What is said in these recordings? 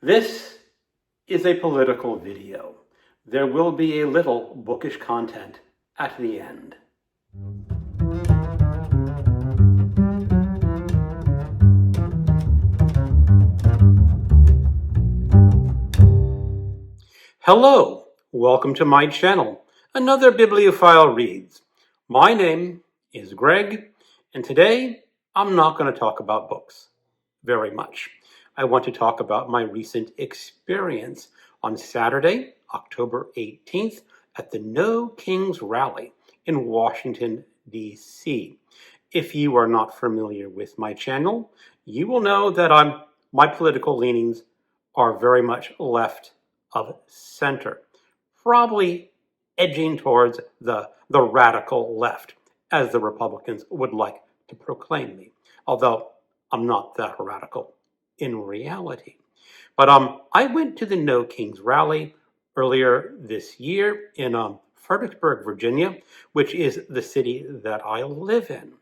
This is a political video. There will be a little bookish content at the end. Hello, welcome to my channel, another Bibliophile Reads. My name is Greg, and today I'm not going to talk about books very much. I want to talk about my recent experience on Saturday, October 18th, at the No Kings Rally in Washington, D.C. If you are not familiar with my channel, you will know that my political leanings are very much left of center, probably edging towards the radical left, as the Republicans would like to proclaim me, although I'm not that radical in reality. But I went to the No Kings Rally earlier this year in Fredericksburg, Virginia, which is the city that I live in.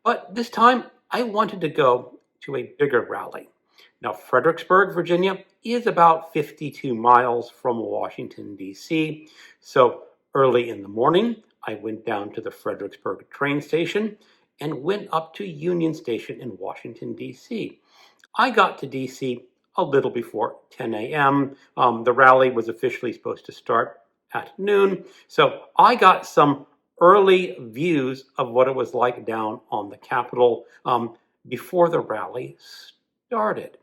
But this time I wanted to go to a bigger rally. Now, Fredericksburg, Virginia is about 52 miles from Washington, D.C. So early in the morning, I went down to the Fredericksburg train station and went up to Union Station in Washington, D.C. I got to D.C. a little before 10 a.m. The rally was officially supposed to start at noon, so I got some early views of what it was like down on the Capitol before the rally started.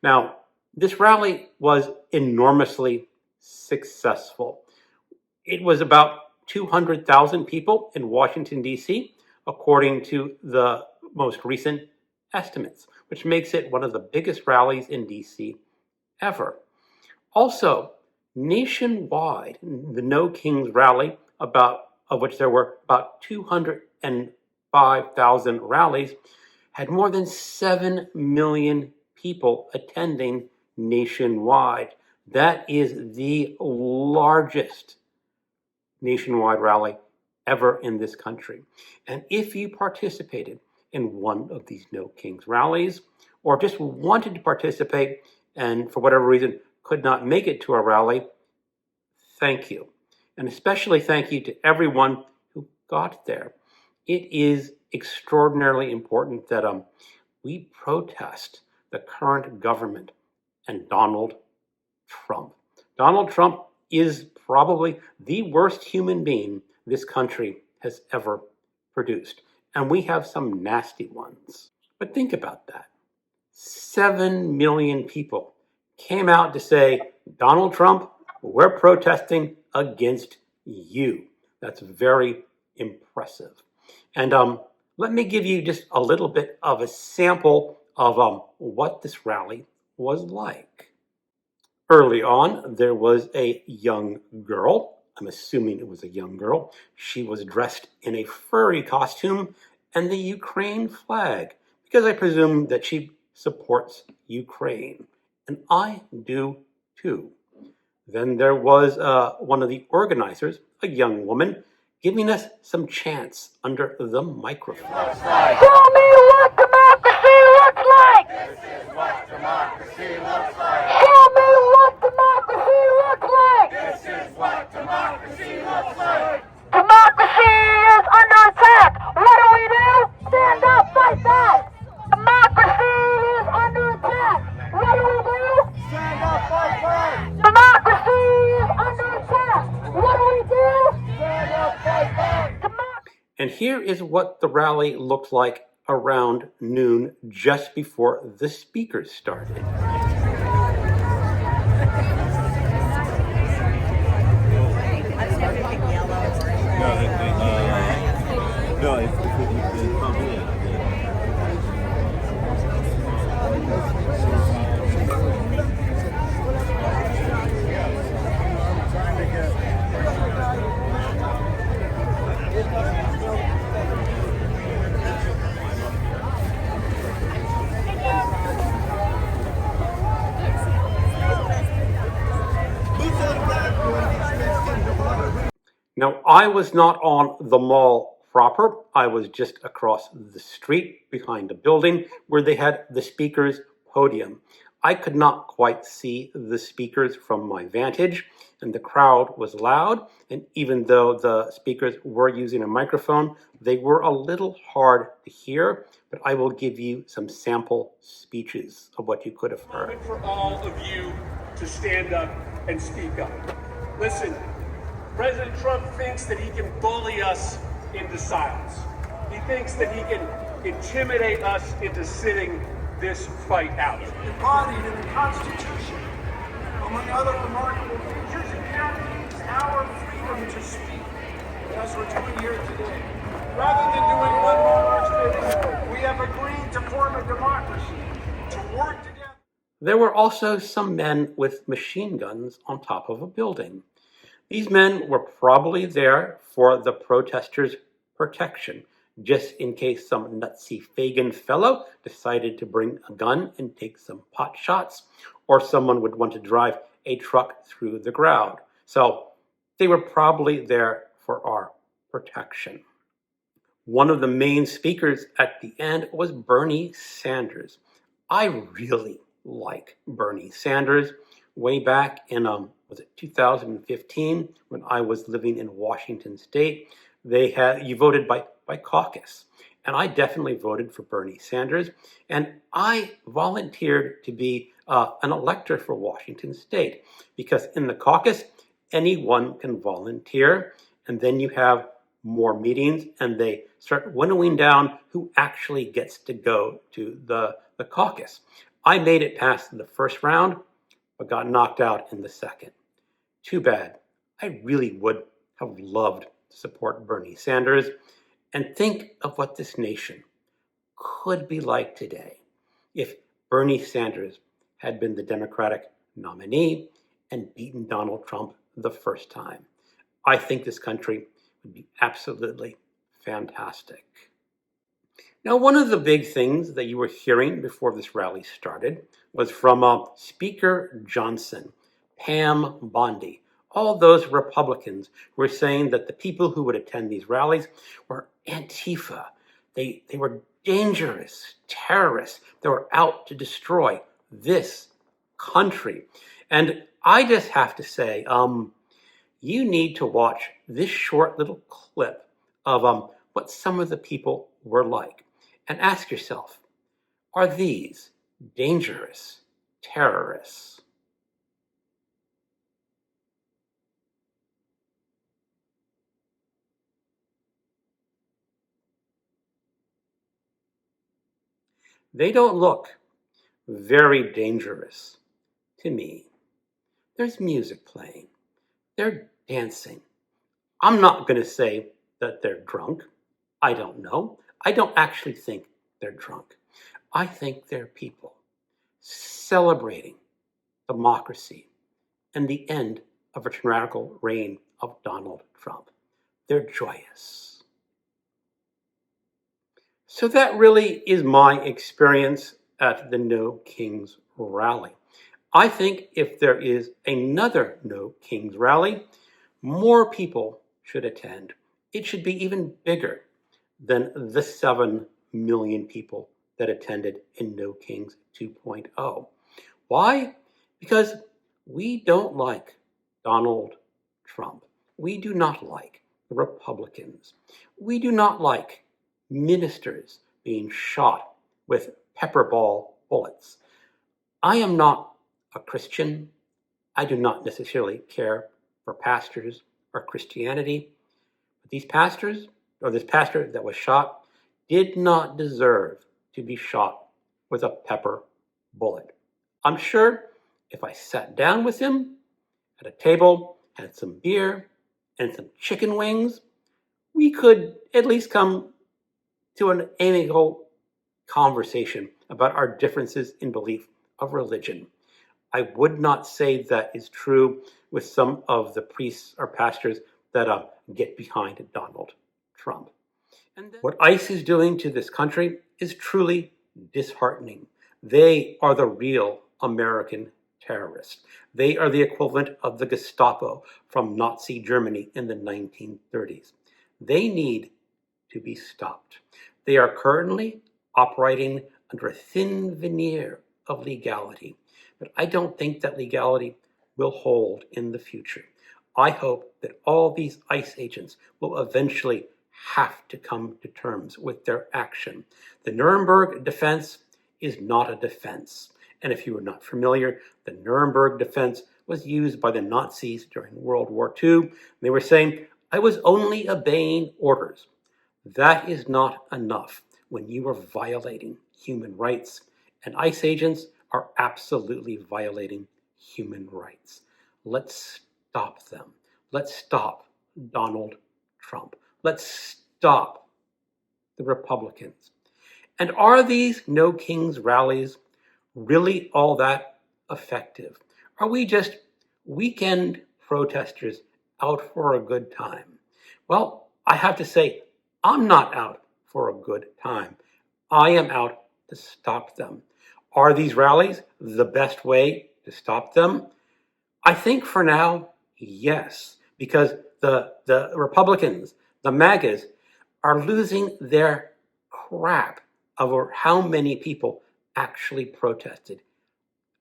Now, this rally was enormously successful. It was about 200,000 people in Washington, D.C., according to the most recent estimates, which makes it one of the biggest rallies in D.C. ever. Also, nationwide, the No Kings Rally, of which there were about 205,000 rallies, had more than 7 million people attending nationwide. That is the largest nationwide rally ever in this country. And if you participated in one of these No Kings rallies, or just wanted to participate and for whatever reason could not make it to a rally, thank you. And especially thank you to everyone who got there. It is extraordinarily important that we protest the current government and Donald Trump. Donald Trump is probably the worst human being this country has ever produced. And we have some nasty ones. But think about that. 7 million people came out to say, Donald Trump, we're protesting against you. That's very impressive. And let me give you just a little bit of a sample of what this rally was like. Early on, there was a young girl. I'm assuming it was a young girl. She was dressed in a furry costume and the Ukraine flag, because I presume that she supports Ukraine. And I do too. Then there was one of the organizers, a young woman, giving us some chants under the microphone. Tell me what democracy looks like! This is what democracy looks like! Tell me what democracy looks like! This is what democracy looks like! Democracy is under attack! What do? Stand up, fight back! Democracy is under attack! What do? Stand up, fight back! Democracy is under attack! What do? Stand up, fight back! And here is what the rally looked like around noon, just before the speakers started. Now, I was not on the mall proper. I was just across the street behind a building where they had the speaker's podium. I could not quite see the speakers from my vantage, and the crowd was loud, and even though the speakers were using a microphone, they were a little hard to hear, but I will give you some sample speeches of what you could have heard. Moment for all of you to stand up and speak up. Listen, President Trump thinks that he can bully us into silence. He thinks that he can intimidate us into sitting this fight out. Embodied in the Constitution, among other remarkable features, it guarantees our freedom to speak, as we're doing here today. Rather than doing one monarch's bidding, we have agreed to form a democracy, to work together. There were also some men with machine guns on top of a building. These men were probably there for the protesters' protection, just in case some nutsy Fagin fellow decided to bring a gun and take some pot shots, or someone would want to drive a truck through the crowd. So they were probably there for our protection. One of the main speakers at the end was Bernie Sanders. I really like Bernie Sanders. Way back in, was it 2015, when I was living in Washington State, you voted by caucus. And I definitely voted for Bernie Sanders. And I volunteered to be an elector for Washington State, because in the caucus, anyone can volunteer, and then you have more meetings, and they start winnowing down who actually gets to go to the caucus. I made it past the first round, but got knocked out in the second. Too bad. I really would have loved to support Bernie Sanders. And think of what this nation could be like today if Bernie Sanders had been the Democratic nominee and beaten Donald Trump the first time. I think this country would be absolutely fantastic. Now, one of the big things that you were hearing before this rally started was from Speaker Johnson, Pam Bondi, all those Republicans who were saying that the people who would attend these rallies were Antifa. They were dangerous terrorists. They were out to destroy this country. And I just have to say, you need to watch this short little clip of what some of the people were like. And ask yourself, are these dangerous terrorists? They don't look very dangerous to me. There's music playing. They're dancing. I'm not going to say that they're drunk. I don't know. I don't actually think they're drunk. I think they're people celebrating democracy and the end of a tyrannical reign of Donald Trump. They're joyous. So that really is my experience at the No Kings rally. I think if there is another No Kings rally, more people should attend. It should be even bigger than the 7 million people that attended in No Kings 2.0. Why? Because we don't like Donald Trump. We do not like the Republicans. We do not like ministers being shot with pepper ball bullets. I am not a Christian. I do not necessarily care for pastors or Christianity. But these pastors, or this pastor that was shot, did not deserve to be shot with a pepper bullet. I'm sure if I sat down with him at a table, had some beer and some chicken wings, we could at least come to an amicable conversation about our differences in belief of religion. I would not say that is true with some of the priests or pastors that get behind Donald Trump. And what ICE is doing to this country is truly disheartening. They are the real American terrorists. They are the equivalent of the Gestapo from Nazi Germany in the 1930s. They need to be stopped. They are currently operating under a thin veneer of legality, but I don't think that legality will hold in the future. I hope that all these ICE agents will eventually have to come to terms with their action. The Nuremberg defense is not a defense. And if you are not familiar, the Nuremberg defense was used by the Nazis during World War II. They were saying, I was only obeying orders. That is not enough when you are violating human rights. And ICE agents are absolutely violating human rights. Let's stop them. Let's stop Donald Trump. Let's stop the Republicans. And are these No Kings rallies really all that effective? Are we just weekend protesters out for a good time? Well, I have to say, I'm not out for a good time. I am out to stop them. Are these rallies the best way to stop them? I think for now, yes, because the Republicans, the MAGAs, are losing their crap over how many people actually protested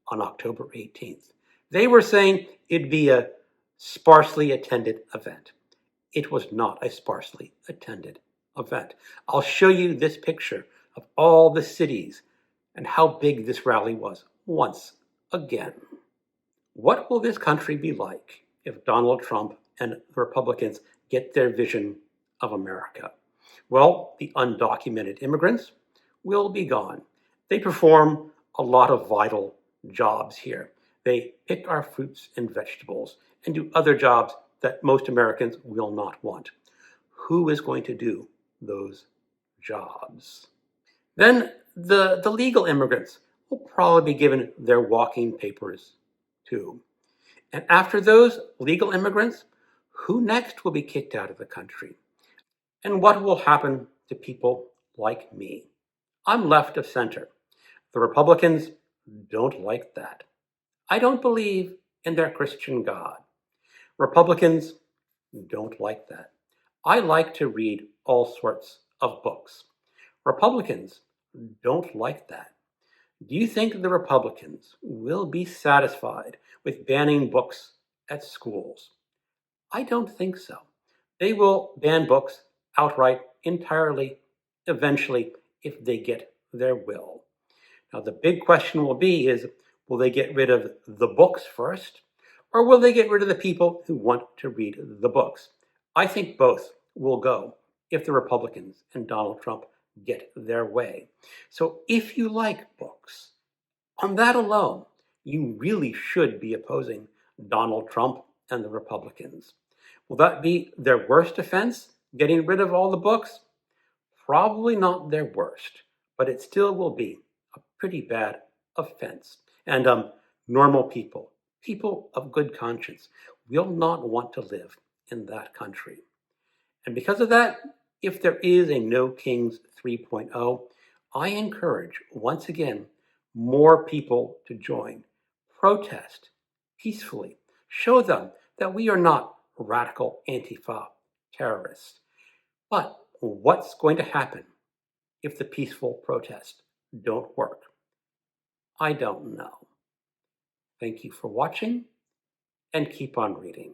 on October 18th. They were saying it'd be a sparsely attended event. It was not a sparsely attended event. I'll show you this picture of all the cities and how big this rally was once again. What will this country be like if Donald Trump and the Republicans get their vision of America? Well, the undocumented immigrants will be gone. They perform a lot of vital jobs here. They pick our fruits and vegetables and do other jobs that most Americans will not want. Who is going to do those jobs? Then the legal immigrants will probably be given their walking papers too. And after those legal immigrants, who next will be kicked out of the country? And what will happen to people like me? I'm left of center. The Republicans don't like that. I don't believe in their Christian God. Republicans don't like that. I like to read all sorts of books. Republicans don't like that. Do you think the Republicans will be satisfied with banning books at schools? I don't think so. They will ban books outright, entirely, eventually, if they get their will. Now, the big question will be is, will they get rid of the books first, or will they get rid of the people who want to read the books? I think both will go if the Republicans and Donald Trump get their way. So if you like books, on that alone, you really should be opposing Donald Trump and the Republicans. Will that be their worst offense, getting rid of all the books? Probably not their worst, but it still will be a pretty bad offense. And normal people, people of good conscience, will not want to live in that country. And because of that, if there is a No Kings 3.0, I encourage, once again, more people to join. Protest peacefully. Show them that we are not radical Antifa terrorists. But what's going to happen if the peaceful protests don't work? I don't know. Thank you for watching, and keep on reading.